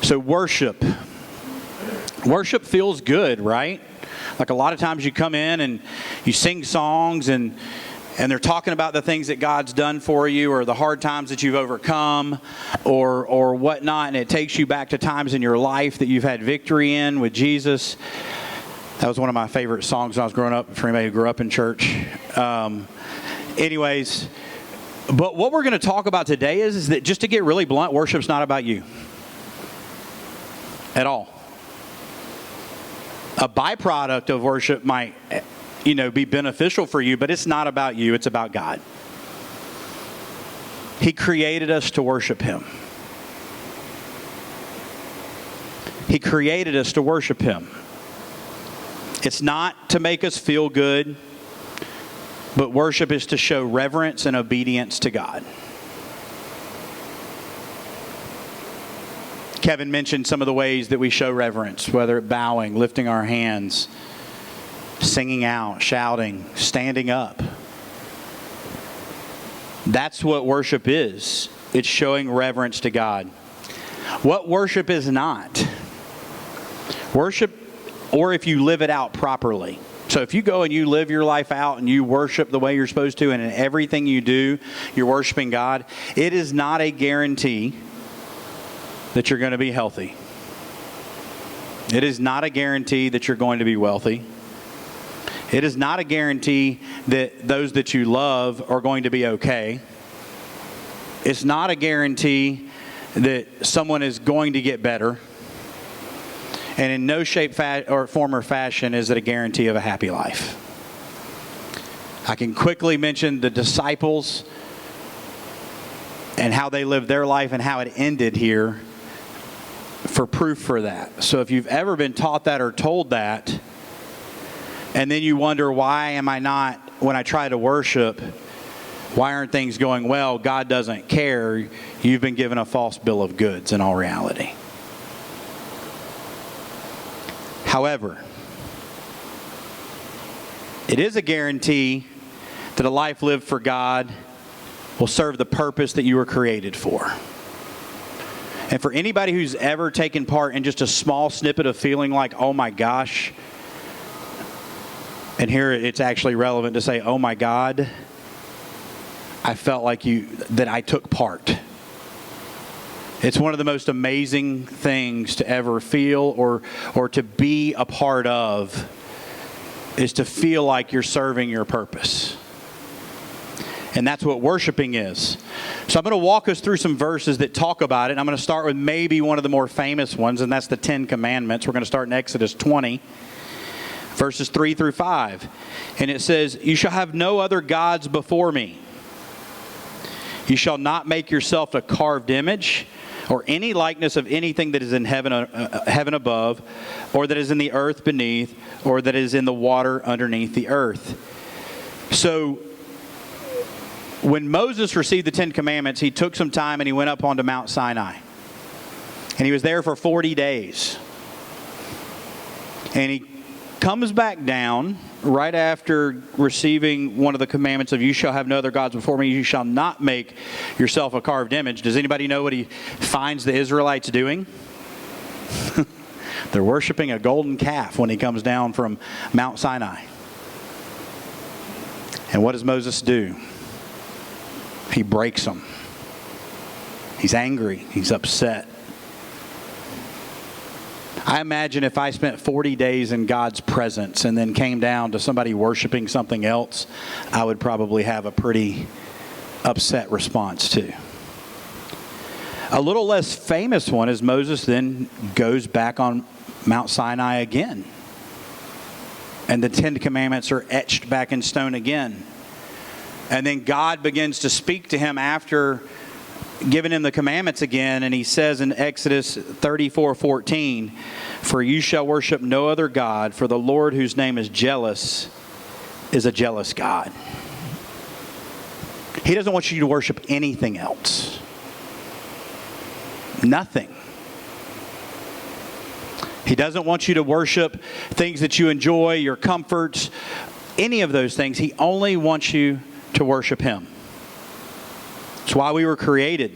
So worship. Worship feels good, right? Like a lot of times you come in and you sing songs and they're talking about the things that God's done for you or the hard times that you've overcome or whatnot. And it takes you back to times in your life that you've had victory in with Jesus. That was one of my favorite songs when I was growing up, for anybody who grew up in church. Anyways, but what we're going to talk about today is that, just to get really blunt, worship's not about you at all. A byproduct of worship might, be beneficial for you, but it's not about you. It's about God. He created us to worship Him. He created us to worship Him. It's not to make us feel good, but worship is to show reverence and obedience to God. Kevin mentioned some of the ways that we show reverence, whether it's bowing, lifting our hands, singing out, shouting, standing up. That's what worship is. It's showing reverence to God. What worship is not. Worship, or if you live it out properly. So if you go and you live your life out and you worship the way you're supposed to, and in everything you do, you're worshiping God, it is not a guarantee that you're going to be healthy. It is not a guarantee that you're going to be wealthy. It is not a guarantee that those that you love are going to be okay. It's not a guarantee that someone is going to get better. And in no shape or form or fashion is it a guarantee of a happy life. I can quickly mention the disciples and how they lived their life and how it ended here for proof for that. So if you've ever been taught that or told that, and then you wonder, why am I not, when I try to worship, why aren't things going well? God doesn't care. You've been given a false bill of goods in all reality. However, it is a guarantee that a life lived for God will serve the purpose that you were created for. And for anybody who's ever taken part in just a small snippet of feeling like, oh my gosh, and here it's actually relevant to say, oh my God, I felt like that I took part. It's one of the most amazing things to ever feel or to be a part of, is to feel like you're serving your purpose. And that's what worshiping is. So I'm going to walk us through some verses that talk about it. I'm going to start with maybe one of the more famous ones, and that's the 10 Commandments. We're going to start in Exodus 20, verses 3 through 5. And it says, "You shall have no other gods before me. You shall not make yourself a carved image or any likeness of anything that is in heaven above, or that is in the earth beneath, or that is in the water underneath the earth." So when Moses received the 10 Commandments, he took some time and he went up onto Mount Sinai. And he was there for 40 days. And he comes back down right after receiving one of the commandments of, you shall have no other gods before me, you shall not make yourself a carved image. Does anybody know what he finds the Israelites doing? They're worshiping a golden calf when he comes down from Mount Sinai. And what does Moses do? He breaks them. He's angry. He's upset. I imagine if I spent 40 days in God's presence and then came down to somebody worshiping something else, I would probably have a pretty upset response too. A little less famous one is Moses then goes back on Mount Sinai again. And the 10 Commandments are etched back in stone again. And then God begins to speak to him after giving him the commandments again, and he says in Exodus 34:14, "For you shall worship no other God, for the Lord whose name is jealous is a jealous God." He doesn't want you to worship anything else. Nothing. He doesn't want you to worship things that you enjoy, your comforts, any of those things. He only wants you to worship Him. It's why we were created.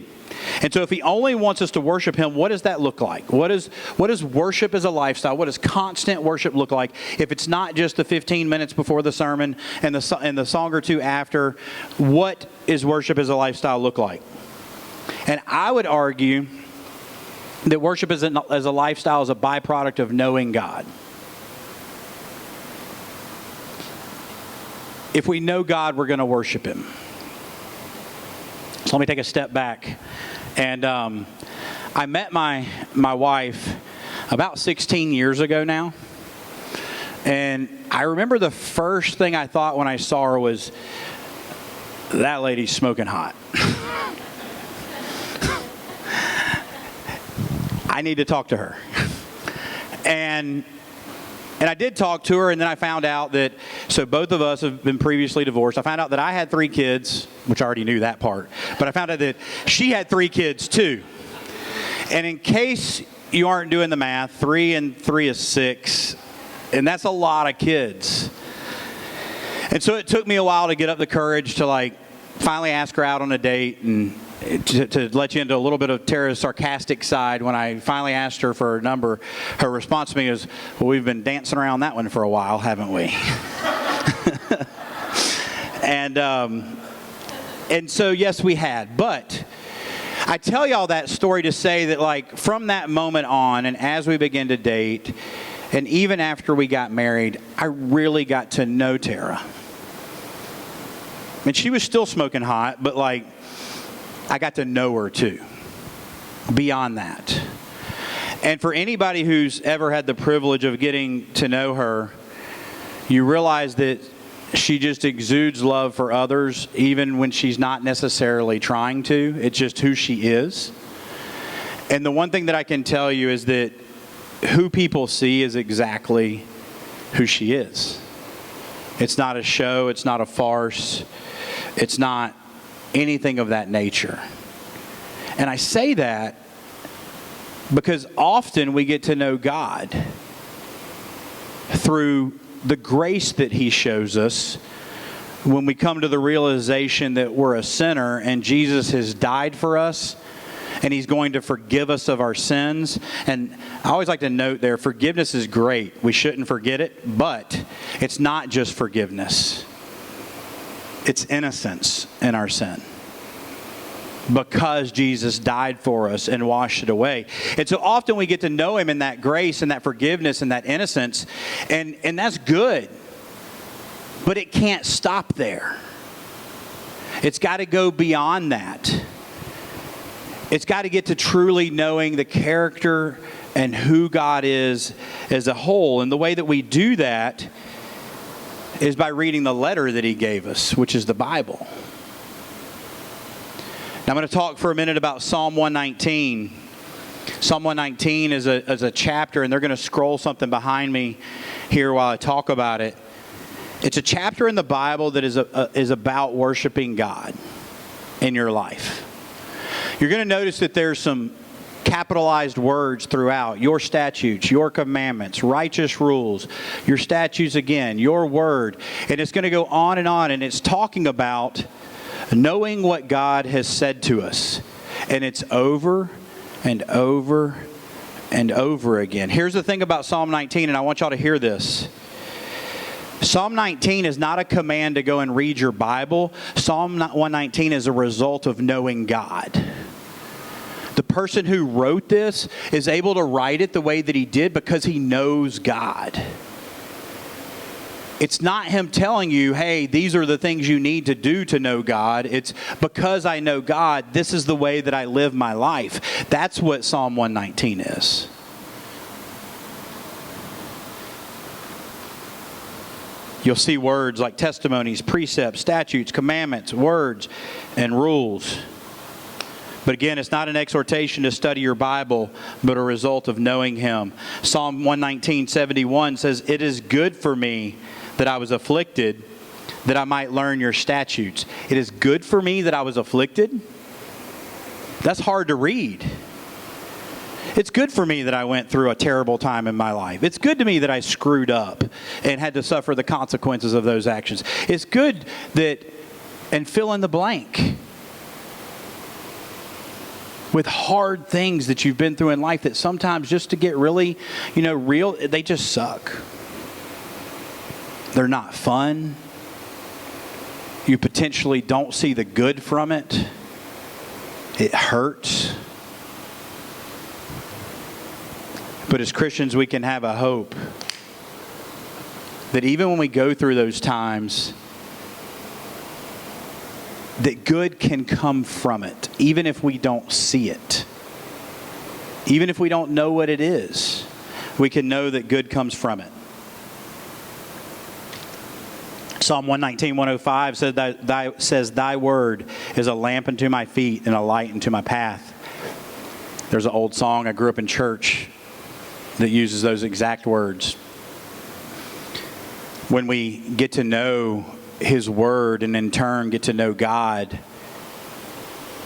And so if he only wants us to worship him, what does that look like? What does worship as a lifestyle? What does constant worship look like if it's not just the 15 minutes before the sermon and the song or two after? What is worship as a lifestyle look like? And I would argue that worship as a lifestyle is a byproduct of knowing God. If we know God, we're going to worship him. So let me take a step back. And I met my wife about 16 years ago now. And I remember the first thing I thought when I saw her was, that lady's smoking hot. I need to talk to her. And I did talk to her, and then I found out that, so both of us have been previously divorced. I found out that I had 3 kids, which I already knew that part. But I found out that she had 3 kids too. And in case you aren't doing the math, 3 and 3 is 6. And that's a lot of kids. And so it took me a while to get up the courage to finally ask her out on a date, and to let you into a little bit of Tara's sarcastic side. When I finally asked her for her number, her response to me was, well, we've been dancing around that one for a while, haven't we? And so, yes, we had. But I tell y'all that story to say that, from that moment on, and as we began to date, and even after we got married, I really got to know Tara. And she was still smoking hot, but I got to know her too, beyond that. And for anybody who's ever had the privilege of getting to know her, you realize that she just exudes love for others, even when she's not necessarily trying to. It's just who she is. And the one thing that I can tell you is that who people see is exactly who she is. It's not a show. It's not a farce. It's not anything of that nature. And I say that because often we get to know God through the grace that he shows us when we come to the realization that we're a sinner and Jesus has died for us and he's going to forgive us of our sins. And I always like to note there, forgiveness is great. We shouldn't forget it, but it's not just forgiveness. It's innocence in our sin, because Jesus died for us and washed it away. And so often we get to know him in that grace and that forgiveness and that innocence, and that's good. But it can't stop there. It's got to go beyond that. It's got to get to truly knowing the character and who God is as a whole. And the way that we do that is by reading the letter that he gave us, which is the Bible. Now I'm going to talk for a minute about Psalm 119. Psalm 119 is a chapter, and they're going to scroll something behind me here while I talk about it. It's a chapter in the Bible that is about worshiping God in your life. You're going to notice that there's some capitalized words throughout. Your statutes, your commandments, righteous rules, your statutes again, your word. And it's going to go on, and it's talking about knowing what God has said to us. And it's over and over and over again. Here's the thing about Psalm 19, and I want y'all to hear this. Psalm 19 is not a command to go and read your Bible. Psalm 119 is a result of knowing God. The person who wrote this is able to write it the way that he did because he knows God. It's not him telling you, hey, these are the things you need to do to know God. It's because I know God, this is the way that I live my life. That's what Psalm 119 is. You'll see words like testimonies, precepts, statutes, commandments, words, and rules. But again, it's not an exhortation to study your Bible, but a result of knowing him. Psalm 119:71 says, "It is good for me that I was afflicted, that I might learn your statutes." It is good for me that I was afflicted? That's hard to read. It's good for me that I went through a terrible time in my life. It's good to me that I screwed up and had to suffer the consequences of those actions. It's good that, and fill in the blank. with hard things that you've been through in life that sometimes, just to get really, real, they just suck. They're not fun. You potentially don't see the good from it. It hurts. But as Christians, we can have a hope that even when we go through those times, that good can come from it, even if we don't see it. Even if we don't know what it is, we can know that good comes from it. Psalm 119, 105 says, Thy word is a lamp unto my feet and a light unto my path. There's an old song, I grew up in church, that uses those exact words. When we get to know His Word and in turn get to know God,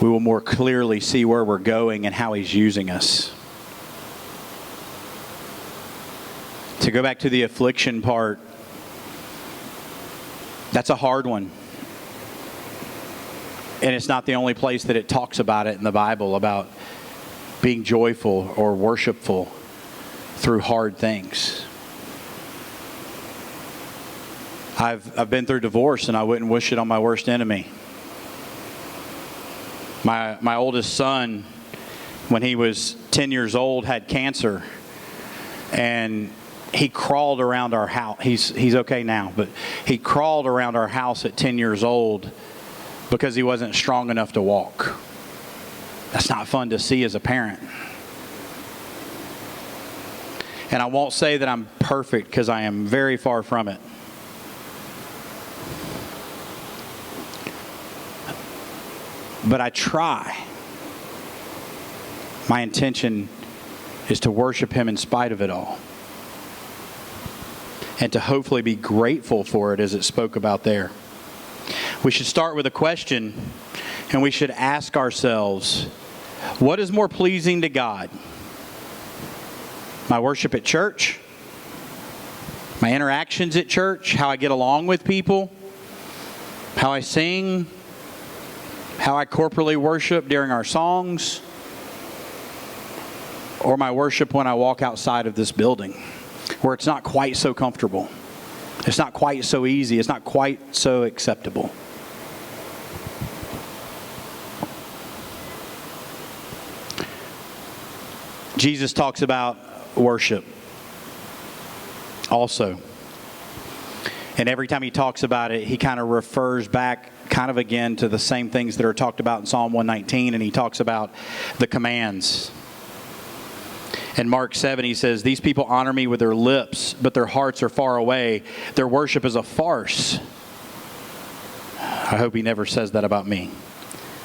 we will more clearly see where we're going and how He's using us. To go back to the affliction part, that's a hard one. And it's not the only place that it talks about it in the Bible, about being joyful or worshipful through hard things. I've been through divorce, and I wouldn't wish it on my worst enemy. My oldest son, when he was 10 years old, had cancer, and he crawled around our house. He's okay now, but he crawled around our house at 10 years old because he wasn't strong enough to walk. That's not fun to see as a parent. And I won't say that I'm perfect, because I am very far from it. But I try. My intention is to worship Him in spite of it all. And to hopefully be grateful for it, as it spoke about there. We should start with a question, and we should ask ourselves, what is more pleasing to God? My worship at church? My interactions at church? How I get along with people? How I sing? How I corporately worship during our songs? Or my worship when I walk outside of this building, where it's not quite so comfortable. It's not quite so easy. It's not quite so acceptable. Jesus talks about worship also. And every time He talks about it, He kind of refers back kind of again to the same things that are talked about in Psalm 119, and He talks about the commands. In Mark 7, He says, These people honor Me with their lips, but their hearts are far away. Their worship is a farce. I hope He never says that about me.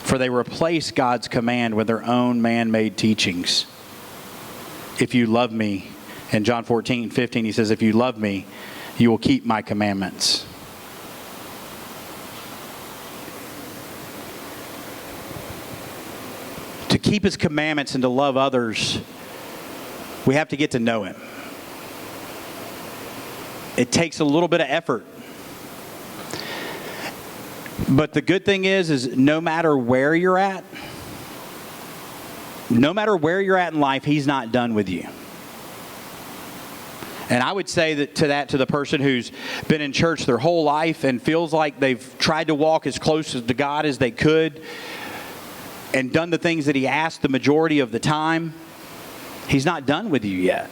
For they replace God's command with their own man-made teachings. If you love Me, in John 14:15, He says, If you love Me, you will keep My commandments. To keep His commandments and to love others, we have to get to know Him. It takes a little bit of effort. But the good thing is no matter where you're at, no matter where you're at in life, He's not done with you. And I would say that to the person who's been in church their whole life and feels like they've tried to walk as close to God as they could and done the things that He asked the majority of the time, He's not done with you yet.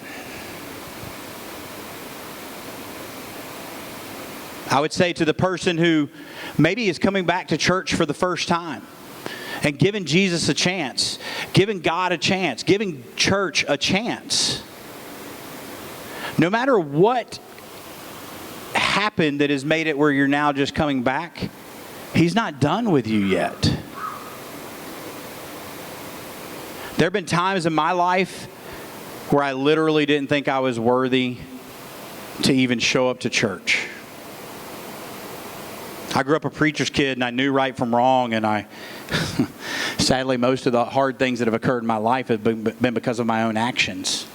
I would say to the person who maybe is coming back to church for the first time and giving Jesus a chance, giving God a chance, giving church a chance. No matter what happened that has made it where you're now just coming back, He's not done with you yet. There have been times in my life where I literally didn't think I was worthy to even show up to church. I grew up a preacher's kid, and I knew right from wrong, and sadly, most of the hard things that have occurred in my life have been because of my own actions.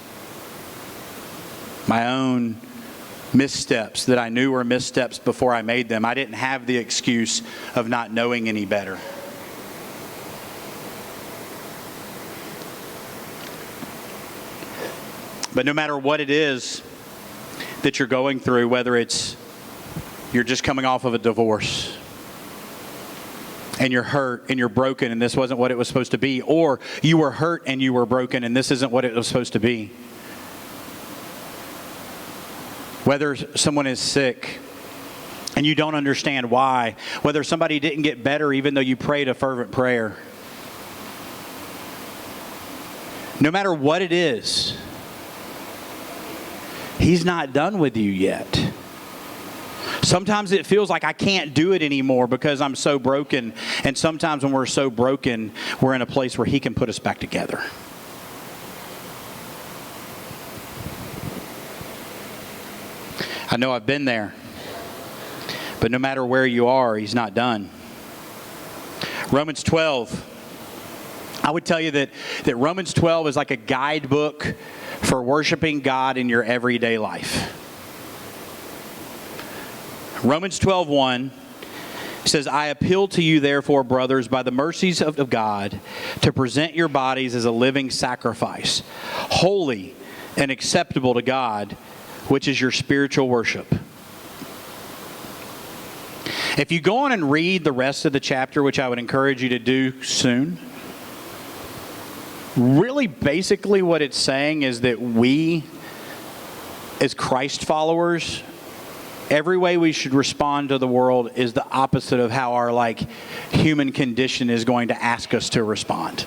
My own missteps that I knew were missteps before I made them. I didn't have the excuse of not knowing any better. But no matter what it is that you're going through, whether it's you're just coming off of a divorce and you're hurt and you're broken and this wasn't what it was supposed to be, or you were hurt and you were broken and this isn't what it was supposed to be. Whether someone is sick and you don't understand why, whether somebody didn't get better even though you prayed a fervent prayer. No matter what it is, He's not done with you yet. Sometimes it feels like I can't do it anymore because I'm so broken. And sometimes when we're so broken, we're in a place where He can put us back together. I know I've been there. But no matter where you are, He's not done. Romans 12. I would tell you that Romans 12 is like a guidebook for worshiping God in your everyday life. Romans 12:1 says, I appeal to you, therefore, brothers, by the mercies of God, to present your bodies as a living sacrifice, holy and acceptable to God, which is your spiritual worship. If you go on and read the rest of the chapter, which I would encourage you to do soon, really basically what it's saying is that we, as Christ followers, every way we should respond to the world is the opposite of how our human condition is going to ask us to respond.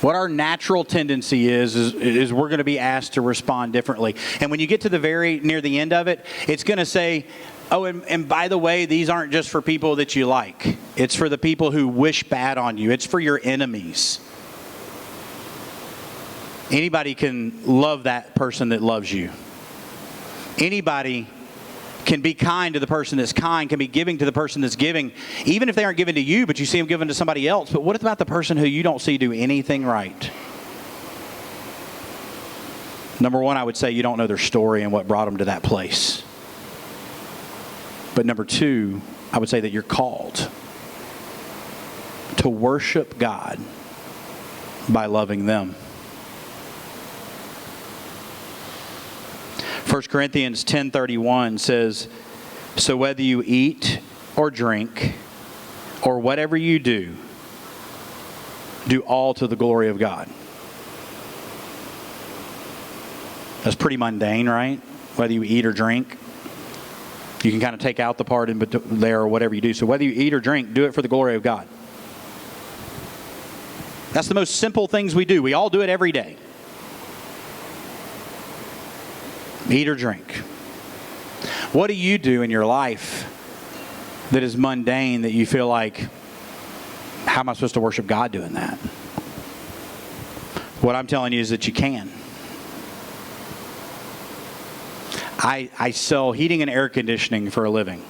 What our natural tendency is we're going to be asked to respond differently. And when you get to near the end of it, it's going to say, oh, and by the way, these aren't just for people that you like. It's for the people who wish bad on you. It's for your enemies. Anybody can love that person that loves you. Anybody can be kind to the person that's kind, can be giving to the person that's giving, even if they aren't giving to you, but you see them giving to somebody else. But what about the person who you don't see do anything right? Number one, I would say you don't know their story and what brought them to that place. But number two, I would say that you're called to worship God by loving them. 1 Corinthians 10:31 says, so whether you eat or drink or whatever you do all to the glory of God. That's pretty mundane, right? Whether you eat or drink. You can kind of take out the part in there or whatever you do. So whether you eat or drink, do it for the glory of God. That's the most simple things we do. We all do it every day. Eat or drink. What do you do in your life that is mundane that you feel like, how am I supposed to worship God doing that? What I'm telling you is that you can. I sell heating and air conditioning for a living.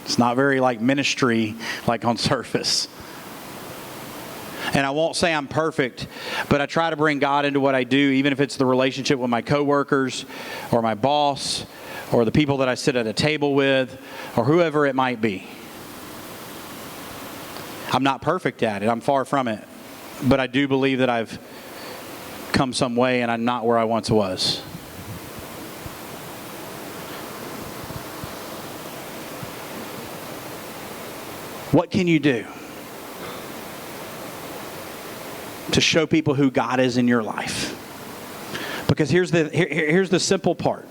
It's not very ministry on surface. And I won't say I'm perfect, but I try to bring God into what I do, even if it's the relationship with my coworkers or my boss or the people that I sit at a table with or whoever it might be. I'm not perfect at it. I'm far from it. But I do believe that I've come some way and I'm not where I once was. What can you do to show people who God is in your life? Because here's the simple part.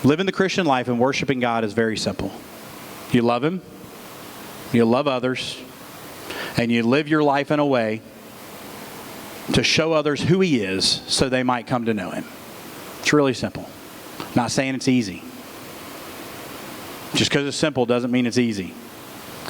Living the Christian life and worshiping God is very simple. You love Him, you love others, and you live your life in a way to show others who He is so they might come to know Him. It's really simple. I'm not saying it's easy. Just because it's simple doesn't mean it's easy.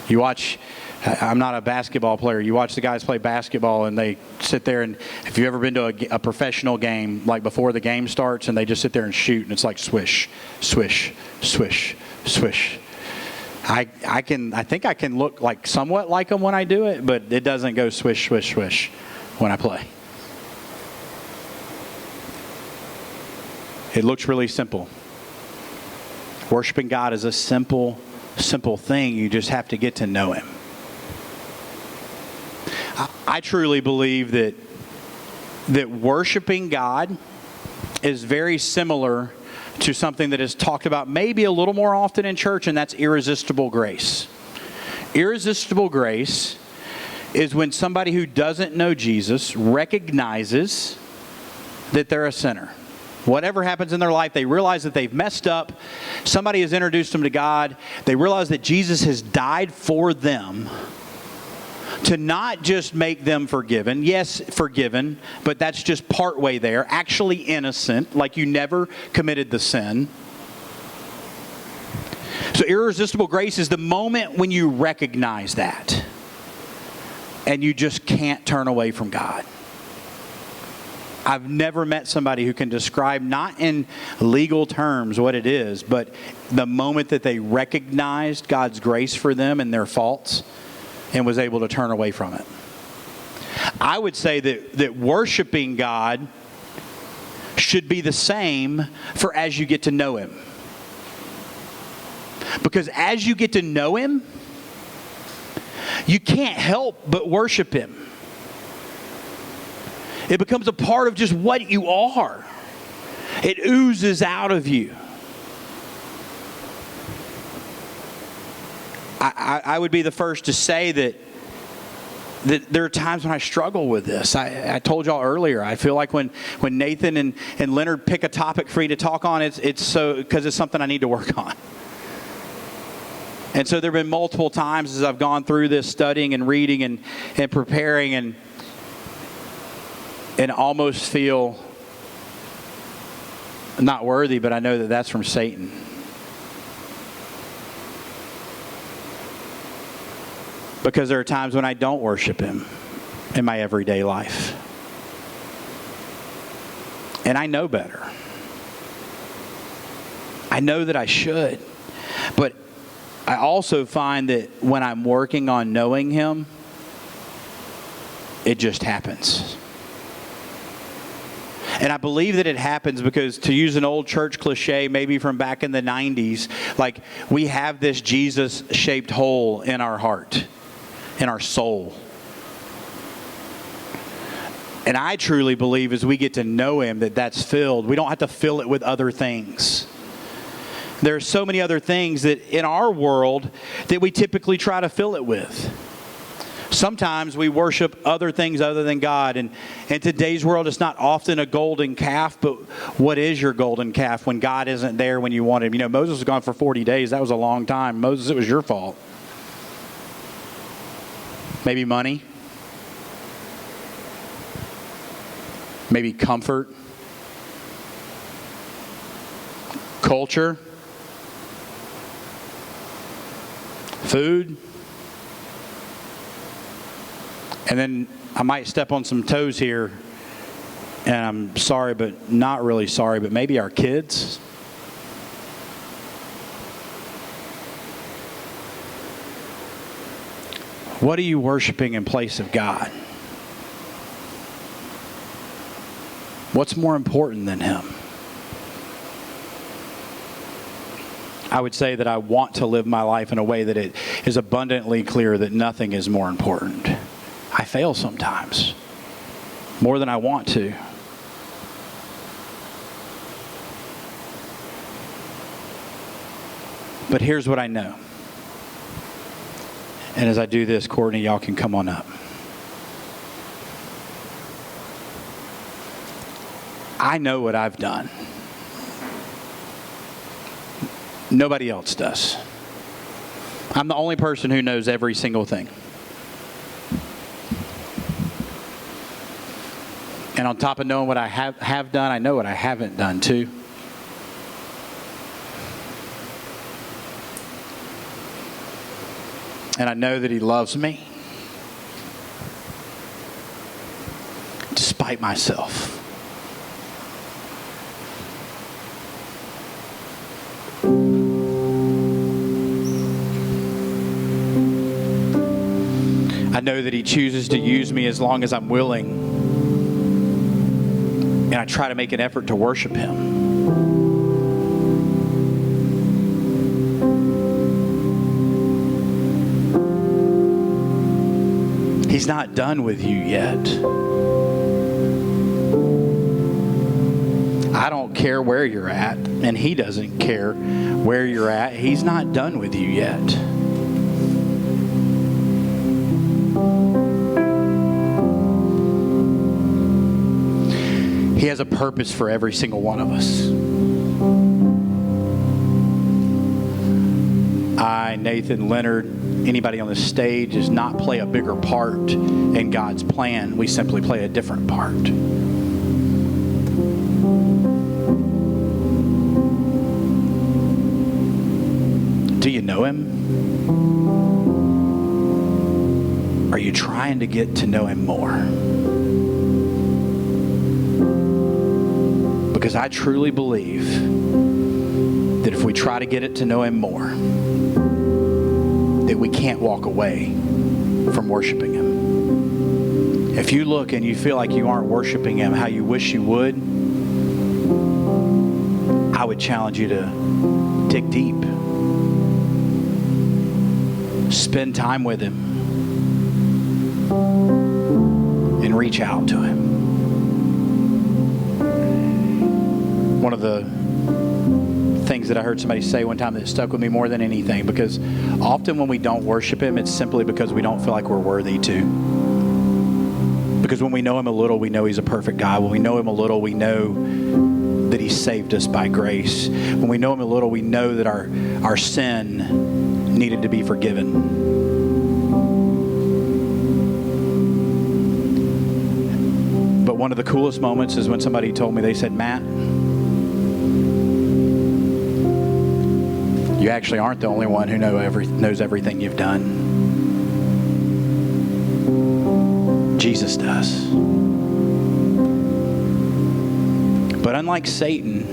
You watch, I'm not a basketball player. You watch the guys play basketball and they sit there, and if you've ever been to a professional game, before the game starts, and they just sit there and shoot, and it's like swish, swish, swish, swish. I think I can look somewhat like them when I do it, but it doesn't go swish, swish, swish when I play. It looks really simple. Worshiping God is a simple thing. You just have to get to know Him. I truly believe that worshiping God is very similar to something that is talked about maybe a little more often in church, and that's irresistible grace. Irresistible grace is when somebody who doesn't know Jesus recognizes that they're a sinner. Whatever happens in their life, they realize that they've messed up. Somebody has introduced them to God. They realize that Jesus has died for them to not just make them forgiven. Yes, forgiven, but that's just part way there. Actually innocent, like you never committed the sin. So irresistible grace is the moment when you recognize that and you just can't turn away from God. I've never met somebody who can describe, not in legal terms what it is, but the moment that they recognized God's grace for them and their faults and was able to turn away from it. I would say that worshiping God should be the same for as you get to know Him. Because as you get to know Him, you can't help but worship Him. It becomes a part of just what you are. It oozes out of you. I would be the first to say that there are times when I struggle with this. I told y'all earlier, I feel like when Nathan and Leonard pick a topic for me to talk on, it's so because it's something I need to work on. And so there have been multiple times as I've gone through this, studying and reading and preparing and almost feel not worthy, but I know that that's from Satan. Because there are times when I don't worship Him in my everyday life. And I know better. I know that I should. But I also find that when I'm working on knowing Him, it just happens. And I believe that it happens because, to use an old church cliche, maybe from back in the 90s, like we have this Jesus-shaped hole in our heart, in our soul. And I truly believe as we get to know Him that that's filled. We don't have to fill it with other things. There are so many other things that in our world that we typically try to fill it with. Sometimes we worship other things other than God. And in today's world, it's not often a golden calf, but what is your golden calf when God isn't there when you want Him? You know, Moses was gone for 40 days. That was a long time. Moses, it was your fault. Maybe money. Maybe comfort. Culture. Food. And then I might step on some toes here, and I'm sorry, but not really sorry, but maybe our kids. What are you worshiping in place of God? What's more important than Him? I would say that I want to live my life in a way that it is abundantly clear that nothing is more important. I fail sometimes, more than I want to. But here's what I know. And as I do this, Courtney, y'all can come on up. I know what I've done. Nobody else does. I'm the only person who knows every single thing. And on top of knowing what I have done, I know what I haven't done too. And I know that He loves me despite myself. I know that He chooses to use me as long as I'm willing. And I try to make an effort to worship Him. He's not done with you yet. I don't care where you're at, and He doesn't care where you're at. He's not done with you yet. He has a purpose for every single one of us. I, Nathan, Leonard, anybody on the stage does not play a bigger part in God's plan. We simply play a different part. Do you know Him? Are you trying to get to know Him more? Because I truly believe that if we try to get it to know Him more, that we can't walk away from worshiping Him. If you look and you feel like you aren't worshiping Him how you wish you would, I would challenge you to dig deep. Spend time with Him and reach out to Him. One of the things that I heard somebody say one time that stuck with me more than anything, because often when we don't worship Him, it's simply because we don't feel like we're worthy to. Because when we know Him a little, we know He's a perfect God. When we know Him a little, we know that He saved us by grace. When we know Him a little, we know that our sin needed to be forgiven. But one of the coolest moments is when somebody told me, they said, Matt, you actually aren't the only one who knows everything you've done. Jesus does. But unlike Satan,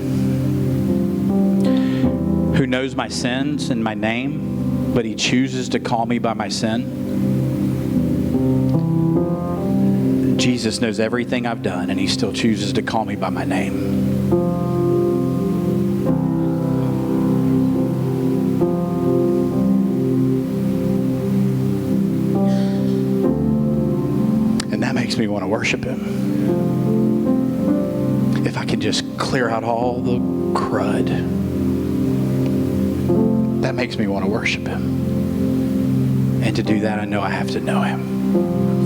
who knows my sins and my name, but he chooses to call me by my sin, Jesus knows everything I've done, and He still chooses to call me by my name. Makes me want to worship Him. If I can just clear out all the crud, that makes me want to worship Him. And to do that, I know I have to know Him.